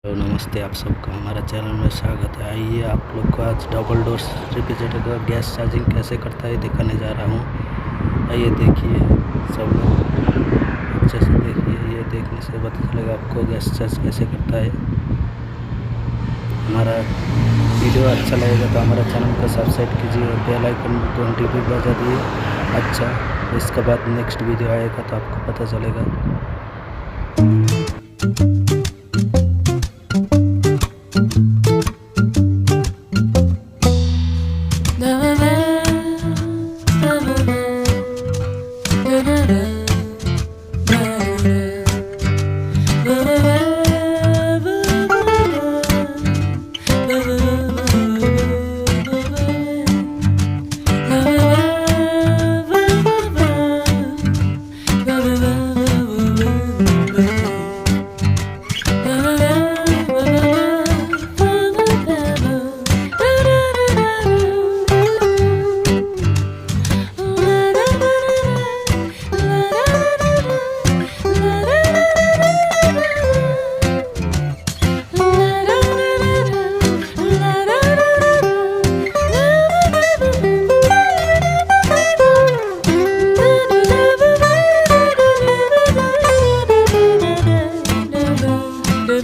तो नमस्ते, आप सबका हमारा चैनल में स्वागत है। आइए आप लोग को आज डबल डोर रेफ्रिजरेटर का गैस चार्जिंग कैसे करता है दिखाने जा रहा हूँ। आइए देखिए, सब लोग अच्छे से देखिए। ये देखने से पता चलेगा आपको गैस चार्ज कैसे करता है। हमारा वीडियो अच्छा लगेगा तो हमारा चैनल को सब्सक्राइब कीजिए और बेल आइकन को घंटी भी बजा दिए। अच्छा, इसके बाद नेक्स्ट वीडियो आएगा तो आपको पता चलेगा।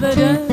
Da-da-da